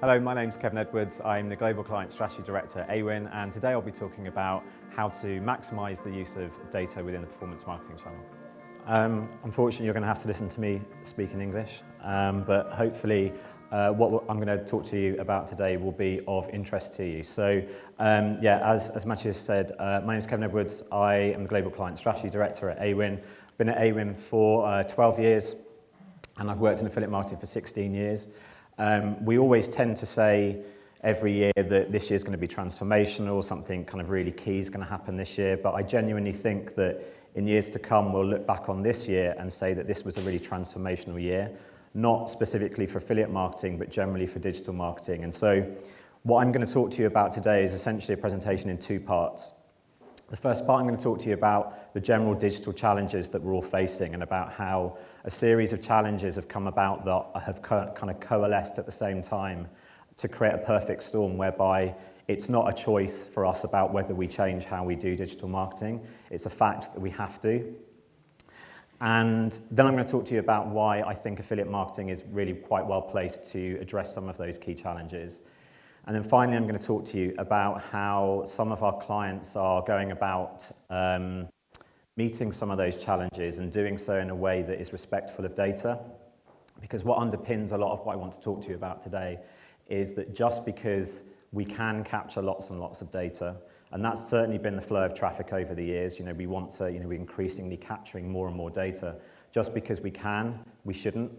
Hello, my name's Kevin Edwards. I'm the Global Client Strategy Director at AWIN, and today I'll be talking about how to maximise the use of data within the performance marketing channel. Unfortunately, you're going to have to listen to me speak in English, but hopefully what I'm going to talk to you about today will be of interest to you. So, as Matthias said, my name is Kevin Edwards. I am the Global Client Strategy Director at AWIN. I've been at AWIN for 12 years, and I've worked in affiliate marketing for 16 years. We always tend to say every year that this year's going to be transformational, something kind of really key is going to happen this year, but I genuinely think that in years to come we'll look back on this year and say that this was a really transformational year, not specifically for affiliate marketing but generally for digital marketing. And so what I'm going to talk to you about today is essentially a presentation in two parts. The first part, I'm going to talk to you about the general digital challenges that we're all facing and about how a series of challenges have come about that have kind of coalesced at the same time to create a perfect storm whereby it's not a choice for us about whether we change how we do digital marketing. It's a fact that we have to. And then I'm going to talk to you about why I think affiliate marketing is really quite well placed to address some of those key challenges. And then finally, I'm going to talk to you about how some of our clients are going about meeting some of those challenges and doing so in a way that is respectful of data. Because what underpins a lot of what I want to talk to you about today is that just because we can capture lots and lots of data, and that's certainly been the flow of traffic over the years, we want to, we're increasingly capturing more and more data. Just because we can, we shouldn't.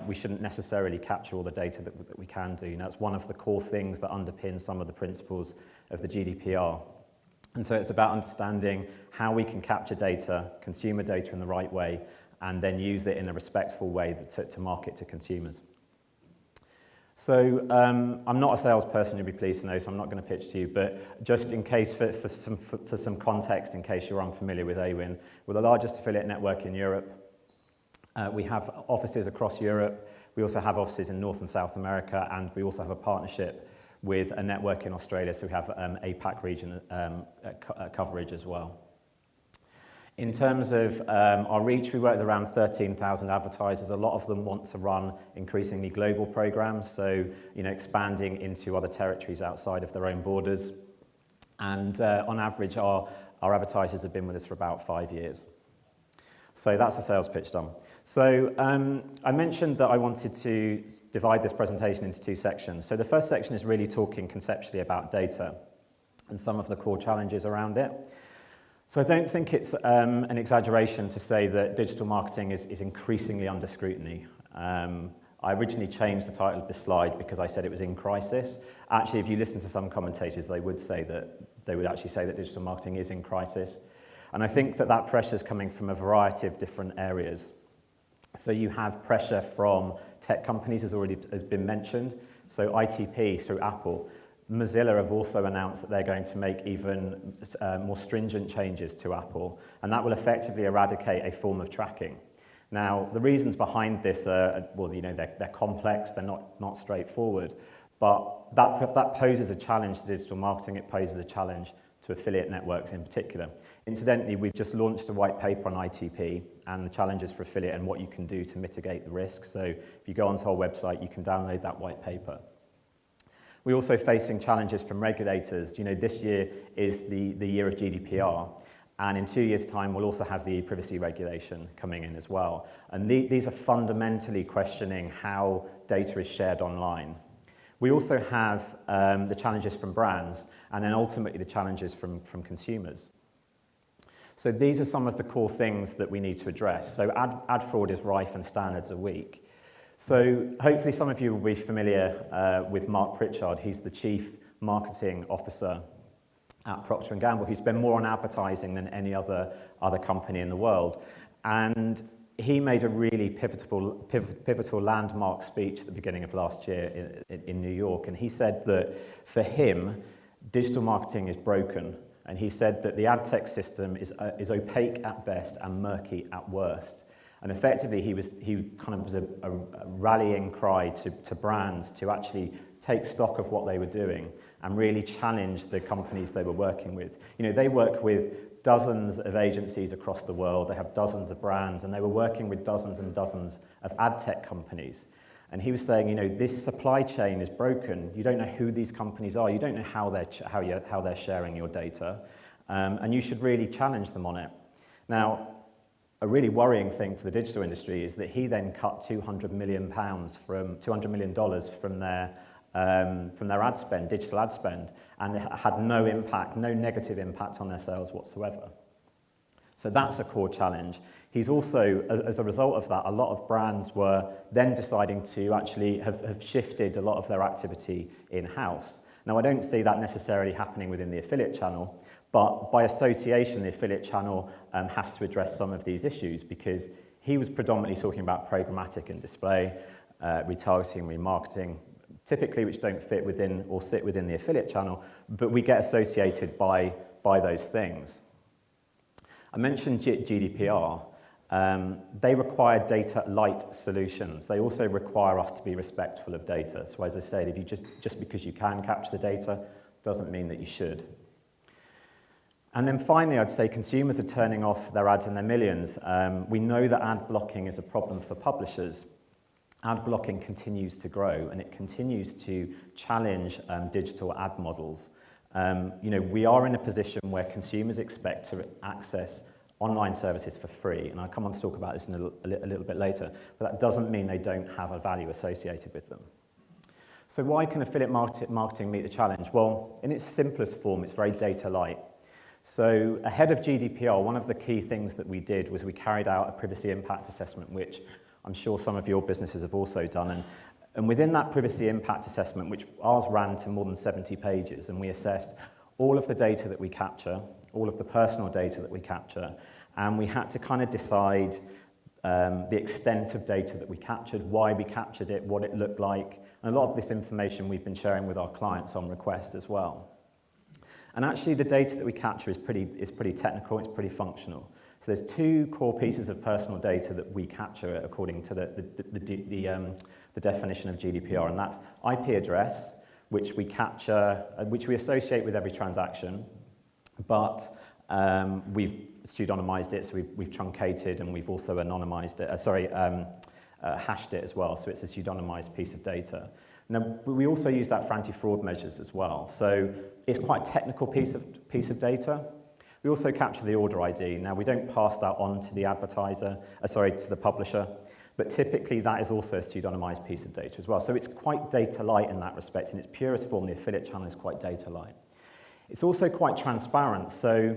We shouldn't necessarily capture all the data that we can do. That's one of the core things that underpins some of the principles of the GDPR. And so it's about understanding how we can capture data, consumer data in the right way, and then use it in a respectful way to market to consumers. So I'm not a salesperson, you'll be pleased to know, so I'm not going to pitch to you, but just in case, for some context, in case you're unfamiliar with AWIN, we're the largest affiliate network in Europe. We have offices across Europe, we also have offices in North and South America, and we also have a partnership with a network in Australia, so we have APAC region coverage as well. In terms of our reach, we work with around 13,000 advertisers. A lot of them want to run increasingly global programs, so expanding into other territories outside of their own borders. And on average, our advertisers have been with us for about 5 years. So that's the sales pitch done. So I mentioned that I wanted to divide this presentation into two sections. So the first section is really talking conceptually about data and some of the core challenges around it. So I don't think it's an exaggeration to say that digital marketing is increasingly under scrutiny. I originally changed the title of this slide because I said it was in crisis. Actually, if you listen to some commentators, they would actually say that digital marketing is in crisis. And I think that pressure is coming from a variety of different areas. So you have pressure from tech companies, as been mentioned. So ITP through Apple. Mozilla have also announced that they're going to make even more stringent changes to Apple, and that will effectively eradicate a form of tracking. Now, the reasons behind this are, well, they're complex, they're not straightforward, but that poses a challenge to digital marketing. It poses a challenge to affiliate networks in particular. Incidentally, we've just launched a white paper on ITP and the challenges for affiliate and what you can do to mitigate the risk. So if you go onto our website, you can download that white paper. We're also facing challenges from regulators. This year is the year of GDPR, and in 2 years' time, we'll also have the privacy regulation coming in as well. And these are fundamentally questioning how data is shared online. We also have the challenges from brands, and then ultimately the challenges from consumers. So these are some of the core things that we need to address. So ad fraud is rife and standards are weak. So hopefully some of you will be familiar with Mark Pritchard. He's the Chief Marketing Officer at Procter & Gamble. He's been more on advertising than any other company in the world. And he made a really pivotal landmark speech at the beginning of last year in New York. And he said that for him, digital marketing is broken. And he said that the ad tech system is opaque at best and murky at worst. And effectively, he kind of was a rallying cry to brands to actually take stock of what they were doing and really challenge the companies they were working with. They work with dozens of agencies across the world. They have dozens of brands, and they were working with dozens and dozens of ad tech companies. And he was saying, this supply chain is broken. You don't know who these companies are. You don't know how they're sharing your data. And you should really challenge them on it. Now, a really worrying thing for the digital industry is that he then cut $200 million from their ad spend, digital ad spend, and it had no impact, no negative impact on their sales whatsoever. So that's a core challenge. He's also, as a result of that, a lot of brands were then deciding to actually have shifted a lot of their activity in-house. Now, I don't see that necessarily happening within the affiliate channel, but by association, the affiliate channel has to address some of these issues, because he was predominantly talking about programmatic and display, retargeting, remarketing, typically which don't fit within or sit within the affiliate channel, but we get associated by those things. I mentioned GDPR. They require data light solutions. They also require us to be respectful of data. So as I said, if you just because you can capture the data doesn't mean that you should. And then finally, I'd say consumers are turning off their ads in their millions. We know that ad blocking is a problem for publishers. Ad blocking continues to grow, and it continues to challenge digital ad models. We are in a position where consumers expect to access online services for free, and I'll come on to talk about this in a little bit later, but that doesn't mean they don't have a value associated with them. So why can affiliate marketing meet the challenge? Well, in its simplest form, it's very data light. So ahead of GDPR, one of the key things that we did was we carried out a privacy impact assessment, which I'm sure some of your businesses have also done. And within that privacy impact assessment, which ours ran to more than 70 pages, and we assessed all of the data that we capture, all of the personal data that we capture, and we had to kind of decide the extent of data that we captured, why we captured it, what it looked like, and a lot of this information we've been sharing with our clients on request as well. And actually the data that we capture is pretty technical, it's pretty functional. So there's two core pieces of personal data that we capture according to the definition of GDPR, and that's IP address, which we capture, which we associate with every transaction, but we've pseudonymized it, so we've truncated, and we've also anonymized it, hashed it as well, so it's a pseudonymized piece of data. Now, we also use that for anti-fraud measures as well, so it's quite a technical piece of data. We also capture the order ID. Now, we don't pass that on to the advertiser, to the publisher, but typically that is also a pseudonymized piece of data as well. So it's quite data light in that respect. In its purest form, the affiliate channel is quite data light. It's also quite transparent. So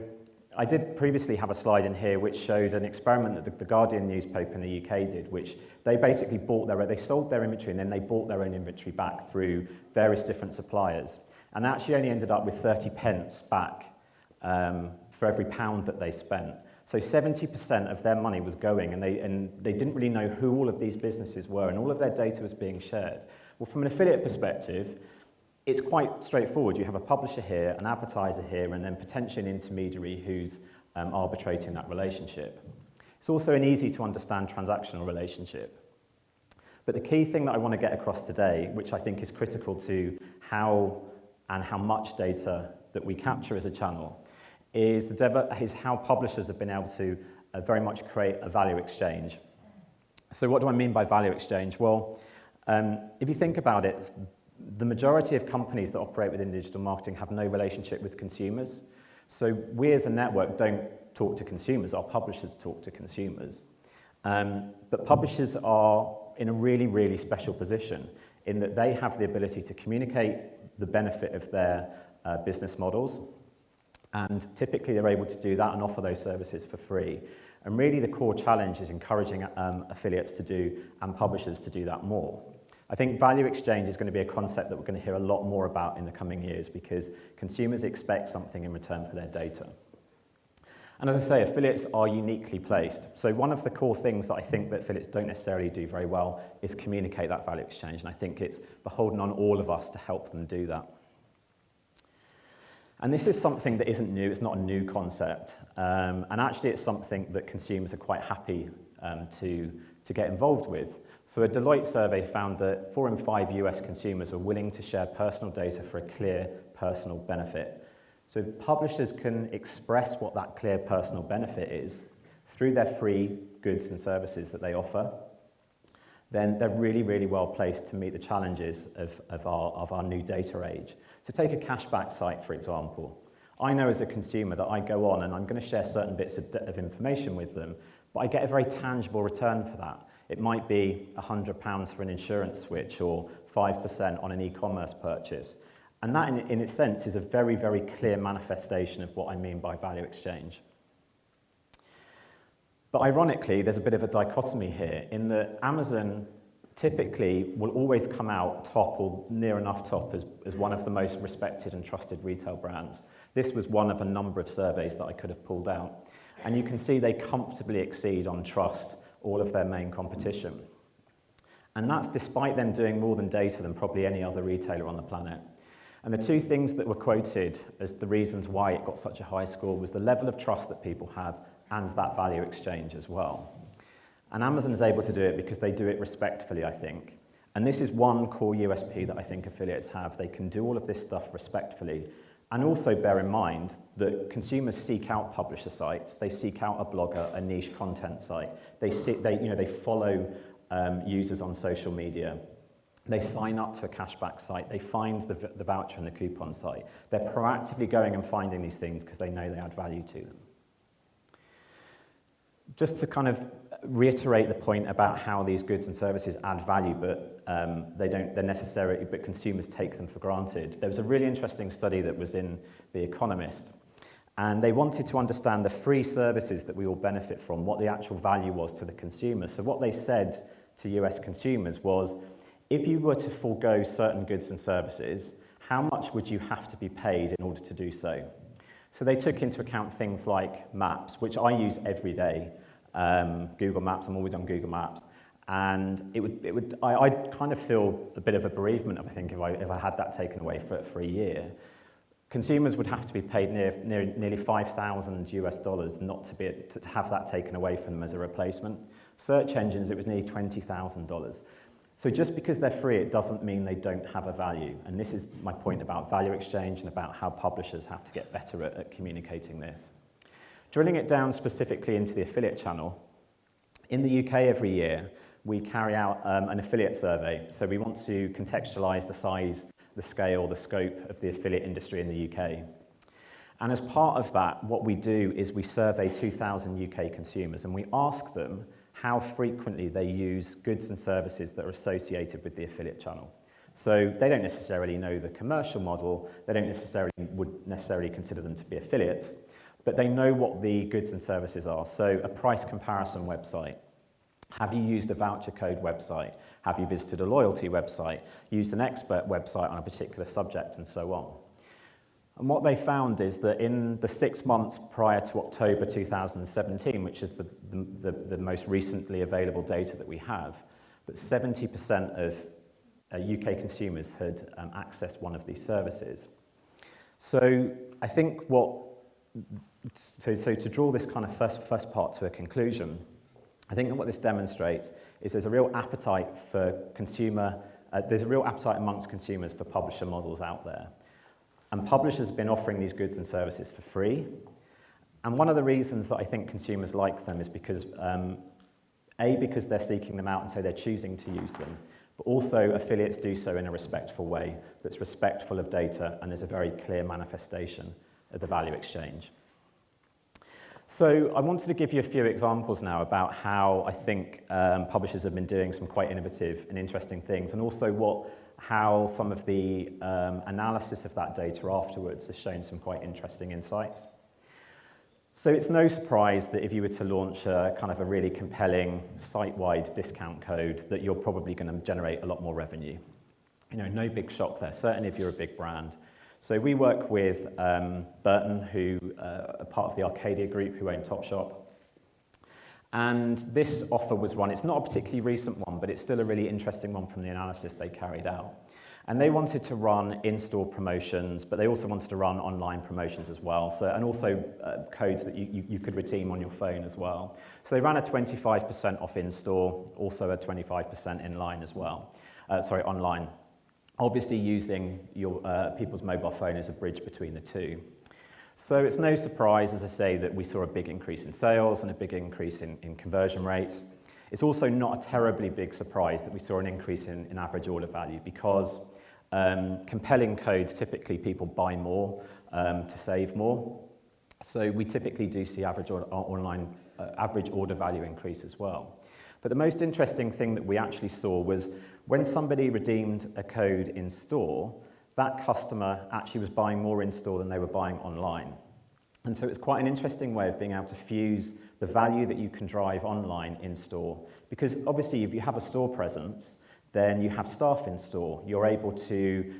I did previously have a slide in here which showed an experiment that the Guardian newspaper in the UK did, which they basically they sold their inventory and then they bought their own inventory back through various different suppliers. And they actually only ended up with 30 pence back for every pound that they spent. So 70% of their money was going, and they didn't really know who all of these businesses were, and all of their data was being shared. Well, from an affiliate perspective, it's quite straightforward. You have a publisher here, an advertiser here, and then potentially an intermediary who's arbitrating that relationship. It's also an easy to understand transactional relationship. But the key thing that I want to get across today, which I think is critical to how much data that we capture as a channel, is how publishers have been able to very much create a value exchange. So what do I mean by value exchange? Well, if you think about it, the majority of companies that operate within digital marketing have no relationship with consumers. So we as a network don't talk to consumers, our publishers talk to consumers. But publishers are in a really, really special position in that they have the ability to communicate the benefit of their business models. And typically they're able to do that and offer those services for free. And really the core challenge is encouraging affiliates to do and publishers to do that more. I think value exchange is going to be a concept that we're going to hear a lot more about in the coming years because consumers expect something in return for their data. And as I say, affiliates are uniquely placed. So one of the core things that I think that affiliates don't necessarily do very well is communicate that value exchange. And I think it's beholden on all of us to help them do that. And this is something that isn't new, it's not a new concept. And actually it's something that consumers are quite happy to get involved with. So a Deloitte survey found that 4 in 5 US consumers were willing to share personal data for a clear personal benefit. So if publishers can express what that clear personal benefit is through their free goods and services that they offer, then they're really, really well placed to meet the challenges of our new data age. So take a cashback site, for example. I know as a consumer that I go on and I'm going to share certain bits of information with them, but I get a very tangible return for that. It might be £100 for an insurance switch or 5% on an e-commerce purchase. And that, in its sense, is a very, very clear manifestation of what I mean by value exchange. But ironically, there's a bit of a dichotomy here in that Amazon typically will always come out top or near enough top as one of the most respected and trusted retail brands. This was one of a number of surveys that I could have pulled out. And you can see they comfortably exceed on trust all of their main competition. And that's despite them doing more than data than probably any other retailer on the planet. And the two things that were quoted as the reasons why it got such a high score was the level of trust that people have and that value exchange as well. And Amazon is able to do it because they do it respectfully, I think. And this is one core USP that I think affiliates have. They can do all of this stuff respectfully. And also bear in mind that consumers seek out publisher sites. They seek out a blogger, a niche content site. They follow users on social media. They sign up to a cashback site. They find the voucher and the coupon site. They're proactively going and finding these things because they know they add value to them. Just to kind of reiterate the point about how these goods and services add value, but but consumers take them for granted. There was a really interesting study that was in The Economist, and they wanted to understand the free services that we all benefit from, what the actual value was to the consumer. So what they said to US consumers was, if you were to forego certain goods and services, how much would you have to be paid in order to do so? So they took into account things like maps, which I use every day. Google Maps, I'm always on Google Maps. And I'd kind of feel a bit of a bereavement, I think, if I had that taken away for a year. Consumers would have to be paid nearly $5,000 US not to have that taken away from them as a replacement. Search engines, it was nearly $20,000. So just because they're free, it doesn't mean they don't have a value. And this is my point about value exchange and about how publishers have to get better at communicating this. Drilling it down specifically into the affiliate channel, in the UK every year, we carry out an affiliate survey. So we want to contextualize the size, the scale, the scope of the affiliate industry in the UK. And as part of that, what we do is we survey 2,000 UK consumers and we ask them how frequently they use goods and services that are associated with the affiliate channel. So they don't necessarily know the commercial model, they would necessarily consider them to be affiliates, but they know what the goods and services are. So a price comparison website. Have you used a voucher code website? Have you visited a loyalty website? Used an expert website on a particular subject and so on? And what they found is that in the 6 months prior to October 2017, which is the most recently available data that we have, that 70% of UK consumers had accessed one of these services. So I think so to draw this kind of first part to a conclusion, I think that what this demonstrates is there's a real appetite amongst consumers for publisher models out there. And publishers have been offering these goods and services for free. And one of the reasons that I think consumers like them is because, because they're seeking them out and so they're choosing to use them, but also affiliates do so in a respectful way that's respectful of data, and there's a very clear manifestation of the value exchange. So I wanted to give you a few examples now about how I think publishers have been doing some quite innovative and interesting things, and also how some of the analysis of that data afterwards has shown some quite interesting insights. So it's no surprise that if you were to launch a kind of a really compelling site-wide discount code, that you're probably going to generate a lot more revenue. No big shock there, certainly if you're a big brand. So we work with Burton, who are part of the Arcadia group, who own Topshop. And this offer was run, it's not a particularly recent one, but it's still a really interesting one from the analysis they carried out. And they wanted to run in-store promotions, but they also wanted to run online promotions as well, and also codes that you could redeem on your phone as well. So they ran a 25% off in-store, also a 25% online as well, online. Obviously using your people's mobile phone as a bridge between the two. So it's no surprise, as I say, that we saw a big increase in sales and a big increase in conversion rates. It's also not a terribly big surprise that we saw an increase in average order value because compelling codes, typically people buy more to save more. So we typically do see average order value increase as well. But the most interesting thing that we actually saw was when somebody redeemed a code in store, that customer actually was buying more in store than they were buying online. And so it's quite an interesting way of being able to fuse the value that you can drive online in store. Because obviously if you have a store presence, then you have staff in store. You're able to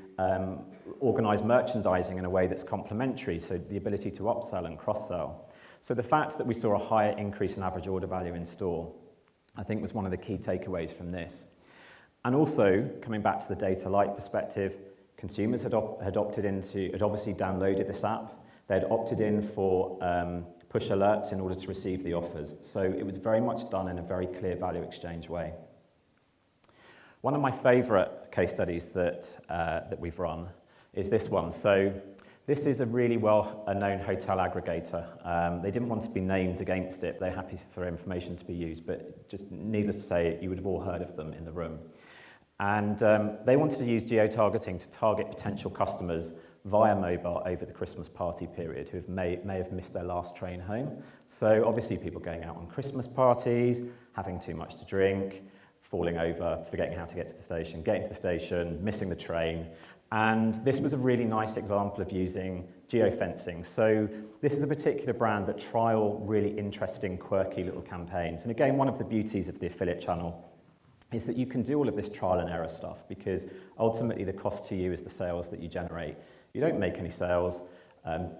organise merchandising in a way that's complementary, so the ability to upsell and cross-sell. So the fact that we saw a higher increase in average order value in store, I think was one of the key takeaways from this. And also, coming back to the data light perspective, consumers had obviously downloaded this app. They had opted in for push alerts in order to receive the offers. So it was very much done in a very clear value exchange way. One of my favourite case studies that we've run is this one. So this is a really well-known hotel aggregator. They didn't want to be named against it. They're happy for information to be used, but just needless to say, you would have all heard of them in the room. And they wanted to use geo-targeting to target potential customers via mobile over the Christmas party period who may have missed their last train home. So obviously people going out on Christmas parties, having too much to drink, falling over, forgetting how to get to the station, getting to the station, missing the train. And this was a really nice example of using geofencing. So this is a particular brand that trial really interesting, quirky little campaigns. And again, one of the beauties of the affiliate channel is that you can do all of this trial and error stuff because ultimately the cost to you is the sales that you generate. You don't make any sales,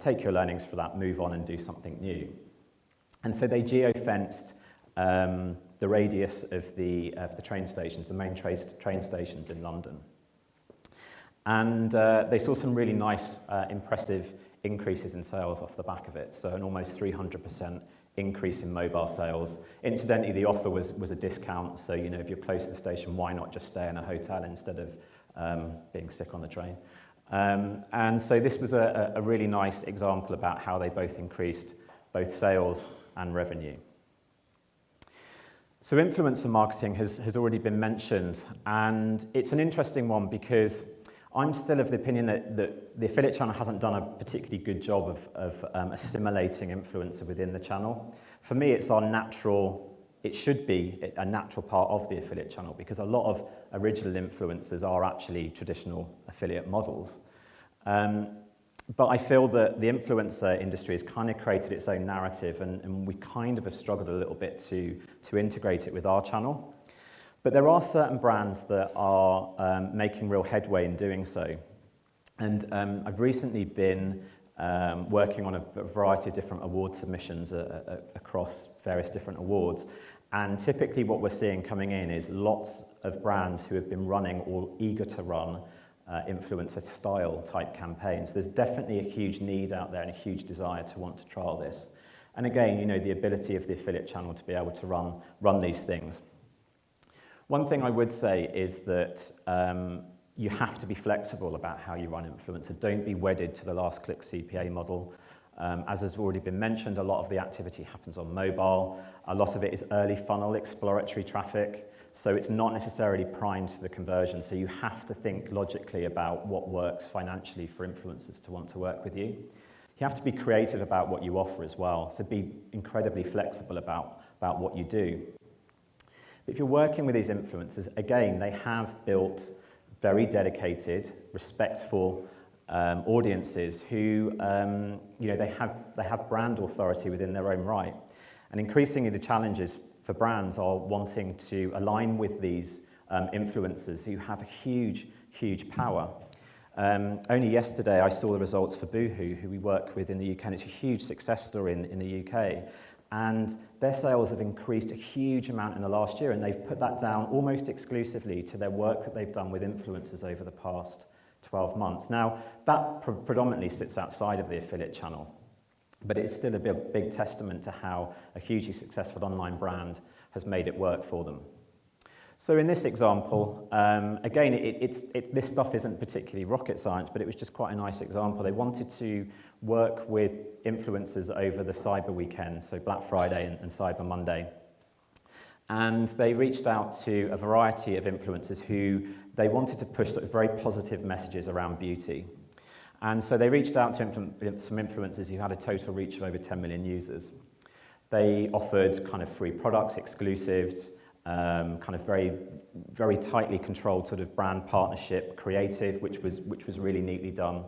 take your learnings for that, move on and do something new. And so they geofenced the radius of the train stations, the main train stations in London. And they saw some really nice, impressive increases in sales off the back of it. So an almost 300% increase in mobile sales. Incidentally, the offer was a discount. So, you know, if you're close to the station, why not just stay in a hotel instead of being sick on the train? And so this was a really nice example about how they both increased both sales and revenue. So influencer marketing has already been mentioned, and it's an interesting one because I'm still of the opinion that the affiliate channel hasn't done a particularly good job of assimilating influencer within the channel. For me, it should be a natural part of the affiliate channel because a lot of original influencers are actually traditional affiliate models. But I feel that the influencer industry has kind of created its own narrative and we kind of have struggled a little bit to integrate it with our channel. But there are certain brands that are making real headway in doing so. And I've recently been working on a variety of different award submissions across various different awards. And typically what we're seeing coming in is lots of brands who have been running or eager to run influencer style type campaigns. There's definitely a huge need out there and a huge desire to want to trial this. And again, you know, the ability of the affiliate channel to be able to run these things. One thing I would say is that you have to be flexible about how you run influencer. Don't be wedded to the last click CPA model. As has already been mentioned, a lot of the activity happens on mobile. A lot of it is early funnel exploratory traffic. So it's not necessarily primed to the conversion. So you have to think logically about what works financially for influencers to want to work with you. You have to be creative about what you offer as well. So be incredibly flexible about what you do. If you're working with these influencers, again, they have built very dedicated, respectful audiences who, you know, they have brand authority within their own right. And increasingly the challenges for brands are wanting to align with these influencers who have a huge, huge power. Only yesterday I saw the results for Boohoo, who we work with in the UK, and it's a huge success story in the UK. And their sales have increased a huge amount in the last year, and they've put that down almost exclusively to their work that they've done with influencers over the past 12 months. Now, that predominantly sits outside of the affiliate channel, but it's still a big testament to how a hugely successful online brand has made it work for them. So in this example, again, this stuff isn't particularly rocket science, but it was just quite a nice example. They wanted to work with influencers over the Cyber Weekend, so Black Friday and Cyber Monday. And they reached out to a variety of influencers who they wanted to push sort of very positive messages around beauty. And so they reached out to some influencers who had a total reach of over 10 million users. They offered kind of free products, exclusives, kind of very, very tightly controlled sort of brand partnership creative, which was really neatly done.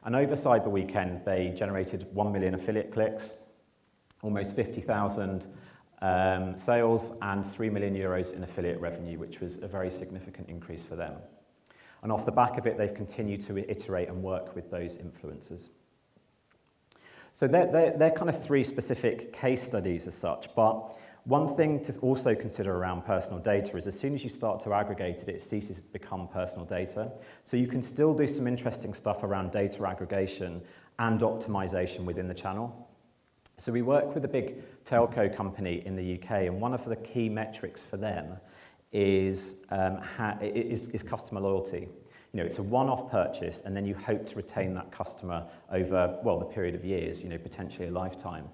And over Cyber Weekend, they generated 1 million affiliate clicks, almost 50,000 sales, and 3 million euros in affiliate revenue, which was a very significant increase for them. And off the back of it, they've continued to iterate and work with those influencers. So they're kind of three specific case studies as such, but one thing to also consider around personal data is as soon as you start to aggregate it, it ceases to become personal data. So you can still do some interesting stuff around data aggregation and optimization within the channel. So we work with a big telco company in the UK, and one of the key metrics for them is customer loyalty. You know, it's a one-off purchase, and then you hope to retain that customer over, well, the period of years, you know, potentially a lifetime.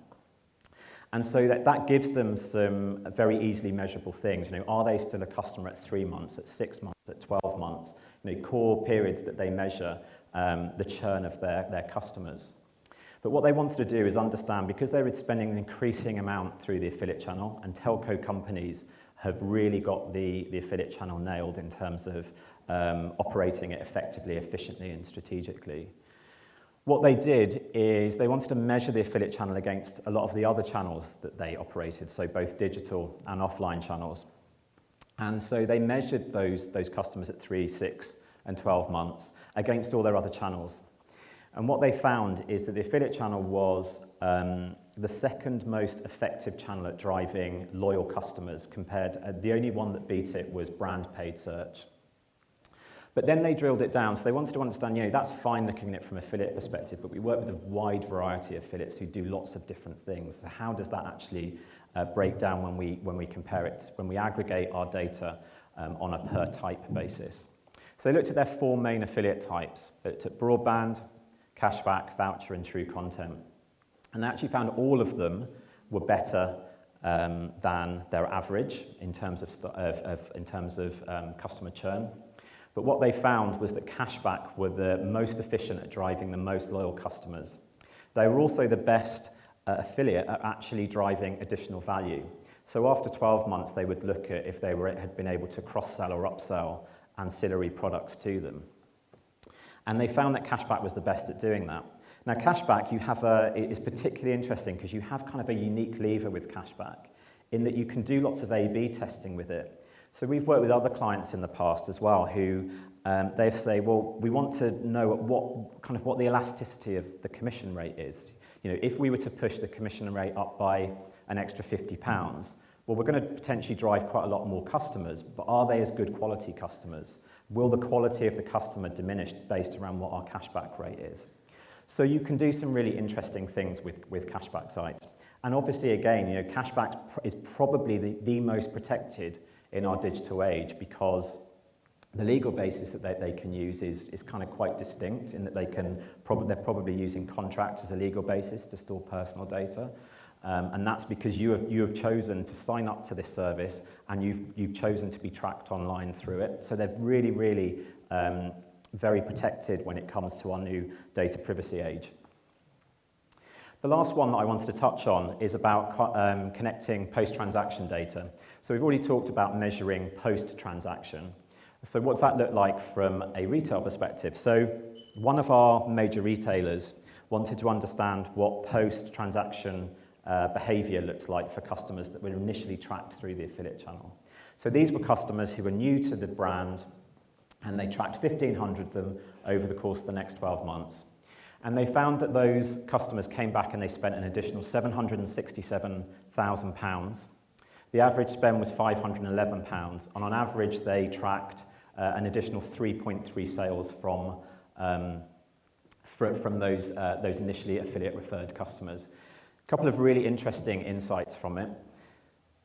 And so that gives them some very easily measurable things. You know, are they still a customer at 3 months, at 6 months, at 12 months? You know, core periods that they measure the churn of their customers. But what they wanted to do is understand, because they were spending an increasing amount through the affiliate channel, and telco companies have really got the affiliate channel nailed in terms of operating it effectively, efficiently, and strategically. What they did is they wanted to measure the affiliate channel against a lot of the other channels that they operated, so both digital and offline channels. And so they measured those customers at 3, 6, and 12 months against all their other channels. And what they found is that the affiliate channel was the second most effective channel at driving loyal customers compared, the only one that beat it was brand paid search. But then they drilled it down, so they wanted to understand, you know, that's fine looking at it from an affiliate perspective, but we work with a wide variety of affiliates who do lots of different things. So how does that actually break down when we compare it, when we aggregate our data on a per type basis? So they looked at their 4 main affiliate types. They looked at broadband, cashback, voucher, and true content. And they actually found all of them were better than their average in terms of customer churn. But what they found was that cashback were the most efficient at driving the most loyal customers. They were also the best affiliate at actually driving additional value. So after 12 months, they would look at if they had been able to cross-sell or upsell ancillary products to them. And they found that cashback was the best at doing that. Now, cashback is particularly interesting because you have kind of a unique lever with cashback in that you can do lots of A/B testing with it. So we've worked with other clients in the past as well who they say, well, we want to know what the elasticity of the commission rate is. You know, if we were to push the commission rate up by an extra £50, well, we're going to potentially drive quite a lot more customers, but are they as good quality customers? Will the quality of the customer diminish based around what our cashback rate is? So you can do some really interesting things with cashback sites. And obviously, again, you know, cashback is probably the most protected in our digital age because the legal basis that they can use is kind of quite distinct in that they're probably using contract as a legal basis to store personal data. And that's because you have chosen to sign up to this service and you've chosen to be tracked online through it. So they're really, really very protected when it comes to our new data privacy age. The last one that I wanted to touch on is about connecting post-transaction data. So we've already talked about measuring post-transaction. So what's that look like from a retail perspective? So one of our major retailers wanted to understand what post-transaction behavior looked like for customers that were initially tracked through the affiliate channel. So these were customers who were new to the brand, and they tracked 1,500 of them over the course of the next 12 months. And they found that those customers came back and they spent an additional £767,000. The average spend was £511, and on average they tracked an additional 3.3 sales from those initially affiliate referred customers. A couple of really interesting insights from it.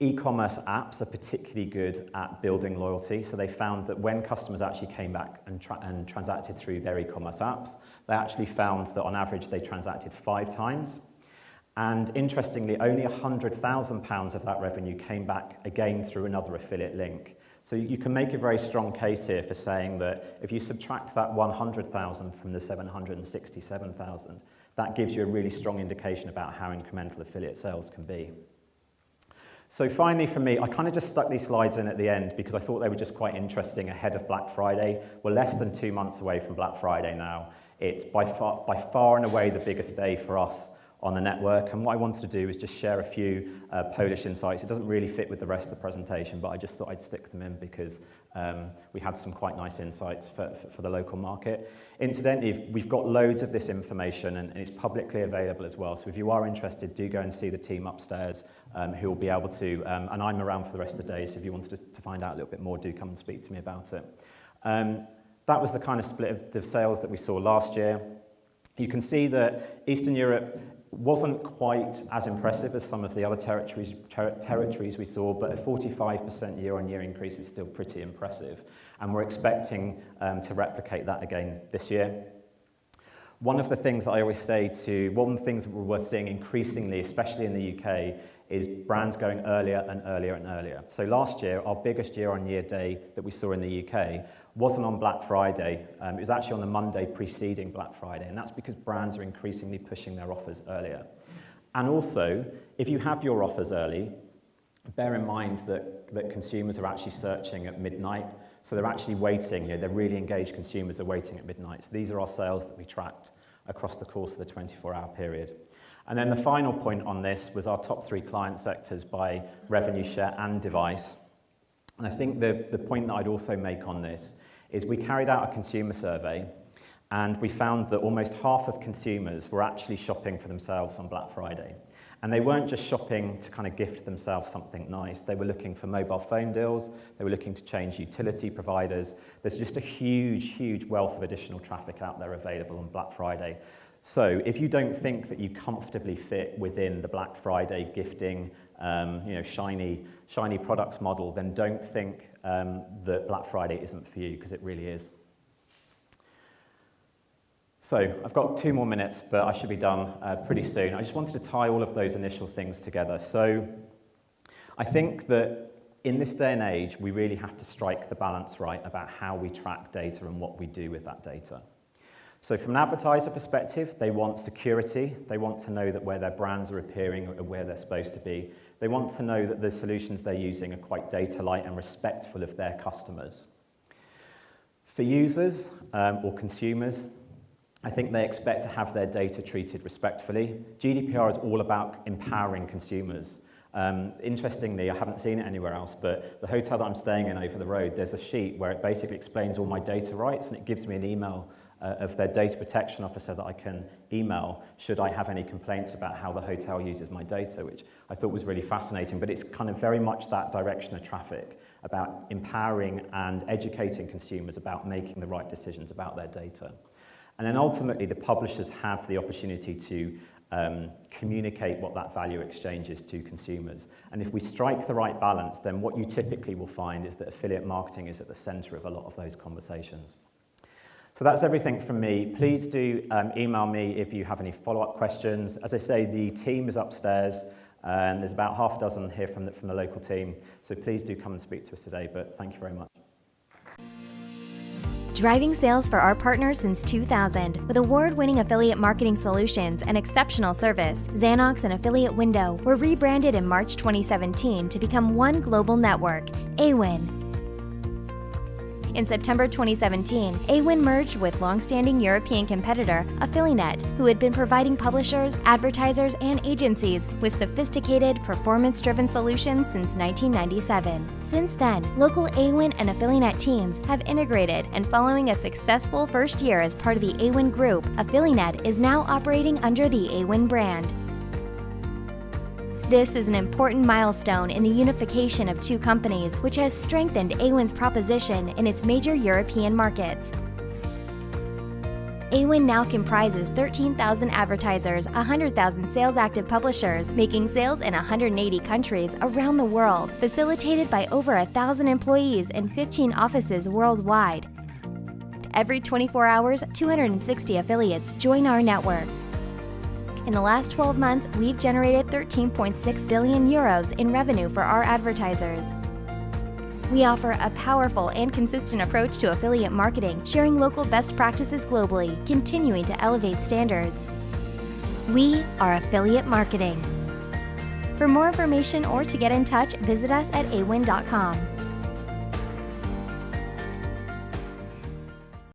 E-commerce apps are particularly good at building loyalty, so they found that when customers actually came back and transacted through their e-commerce apps, they actually found that on average they transacted 5 times. And interestingly, only £100,000 of that revenue came back again through another affiliate link. So you can make a very strong case here for saying that if you subtract that 100,000 from the 767,000, that gives you a really strong indication about how incremental affiliate sales can be. So finally for me, I kind of just stuck these slides in at the end because I thought they were just quite interesting ahead of Black Friday. We're less than 2 months away from Black Friday now. It's by far and away the biggest day for us on the network, and what I wanted to do is just share a few Polish insights. It doesn't really fit with the rest of the presentation, but I just thought I'd stick them in because we had some quite nice insights for the local market. Incidentally, we've got loads of this information and it's publicly available as well, so if you are interested, do go and see the team upstairs who will be able to, and I'm around for the rest of the day, so if you wanted to find out a little bit more, do come and speak to me about it. That was the kind of split of sales that we saw last year. You can see that Eastern Europe wasn't quite as impressive as some of the other territories we saw, but a 45% year-on-year increase is still pretty impressive, and we're expecting to replicate that again this year. One of the things that I always say one of the things that we're seeing increasingly, especially in the UK, is brands going earlier and earlier and earlier. So last year, our biggest year-on-year day that we saw in the UK wasn't on Black Friday, it was actually on the Monday preceding Black Friday, and that's because brands are increasingly pushing their offers earlier. And also, if you have your offers early, bear in mind that consumers are actually searching at midnight, so they're actually waiting, they're really engaged consumers are waiting at midnight. So these are our sales that we tracked across the course of the 24-hour period. And then the final point on this was our top 3 client sectors by revenue share and device. And I think the point that I'd also make on this is we carried out a consumer survey and we found that almost half of consumers were actually shopping for themselves on Black Friday. And they weren't just shopping to kind of gift themselves something nice. They were looking for mobile phone deals. They were looking to change utility providers. There's just a huge, huge wealth of additional traffic out there available on Black Friday. So if you don't think that you comfortably fit within the Black Friday gifting, shiny products model, then don't think that Black Friday isn't for you, because it really is. So I've got 2 more minutes, but I should be done pretty soon. I just wanted to tie all of those initial things together. So I think that in this day and age, we really have to strike the balance right about how we track data and what we do with that data. So from an advertiser perspective, they want security. They want to know that where their brands are appearing are where they're supposed to be. They want to know that the solutions they're using are quite data-light and respectful of their customers. For users or consumers, I think they expect to have their data treated respectfully. GDPR is all about empowering consumers. Interestingly, I haven't seen it anywhere else, but the hotel that I'm staying in over the road, there's a sheet where it basically explains all my data rights, and it gives me an email of their data protection officer that I can email should I have any complaints about how the hotel uses my data, which I thought was really fascinating. But it's kind of very much that direction of traffic, about empowering and educating consumers about making the right decisions about their data. And then ultimately, the publishers have the opportunity to communicate what that value exchange is to consumers. And if we strike the right balance, then what you typically will find is that affiliate marketing is at the center of a lot of those conversations. So that's everything from me. Please do email me if you have any follow-up questions. As I say, the team is upstairs, and there's about half a dozen here from the local team. So please do come and speak to us today, but thank you very much. Driving sales for our partners since 2000. With award-winning affiliate marketing solutions and exceptional service, Xanox and Affiliate Window were rebranded in March 2017 to become one global network, AWIN. In September 2017, AWIN merged with long-standing European competitor Affiliate, who had been providing publishers, advertisers, and agencies with sophisticated, performance-driven solutions since 1997. Since then, local AWIN and Affiliate teams have integrated, and following a successful first year as part of the AWIN group, Affiliate is now operating under the AWIN brand. This is an important milestone in the unification of two companies, which has strengthened AWIN's proposition in its major European markets. AWIN now comprises 13,000 advertisers, 100,000 sales-active publishers, making sales in 180 countries around the world, facilitated by over 1,000 employees in 15 offices worldwide. Every 24 hours, 260 affiliates join our network. In the last 12 months, we've generated 13.6 billion euros in revenue for our advertisers. We offer a powerful and consistent approach to affiliate marketing, sharing local best practices globally, continuing to elevate standards. We are affiliate marketing. For more information or to get in touch, visit us at awin.com.